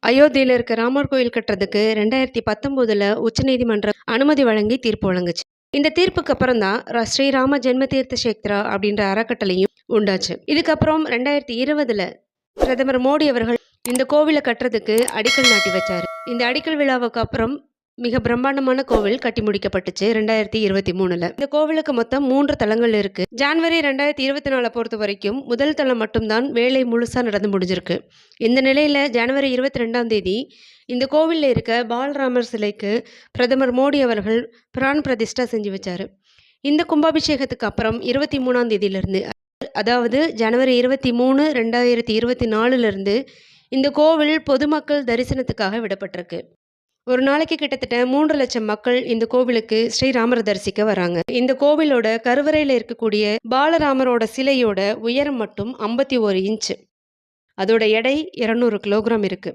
அயோத்தியில இருக்க ராமர் கோயில் கட்டுறதுக்கு 2019ல உச்சநீதிமன்றம் அனுமதி வழங்கி தீர்ப்பு வழங்குச்சு. இந்த தீர்ப்புக்கு அப்புறம் தான் ஸ்ரீராம ஜென்ம தீர்த்த கஷேத்ரா அப்படின்ற அறக்கட்டளையும் உண்டாச்சு. இதுக்கப்புறம் 2020ல பிரதமர் மோடி அவர்கள் இந்த கோவிலை கட்டுறதுக்கு அடிக்கல் நாட்டி வச்சாரு. இந்த அடிக்கல் விழாவுக்கு அப்புறம் மிக பிரம்மாண்டமான கோவில் கட்டி முடிக்கப்பட்டுச்சு 2023ல. இந்த கோவிலுக்கு மொத்தம் 3 தலங்கள் இருக்கு. ஜான்வரி 2024 பொறுத்த வரைக்கும் முதல் தளம் மட்டும்தான் வேலை முழுசா நடந்து முடிஞ்சிருக்கு. இந்த நிலையில ஜனவரி 22ஆம் தேதி இந்த கோவில்ல இருக்க பாலராமர் சிலைக்கு பிரதமர் மோடி அவர்கள் பிரான் பிரதிஷ்டா செஞ்சு வச்சாரு. இந்த கும்பாபிஷேகத்துக்கு அப்புறம் 23ஆம் தேதியிலிருந்து, அதாவது ஜனவரி 23, 2024ல இருந்து இந்த கோவில் பொதுமக்கள் தரிசனத்துக்காக விடப்பட்டிருக்கு. ஒரு நாளைக்கு கிட்டத்தட்ட 3 லட்சம் மக்கள் இந்த கோவிலுக்கு ஸ்ரீராமரை தரிசிக்க வராங்க. இந்த கோவிலோட கருவறையில இருக்கக்கூடிய பாலராமரோட சிலையோட உயரம் மட்டும் 51 இன்ச். அதோட எடை 200 கிலோகிராம் இருக்கு.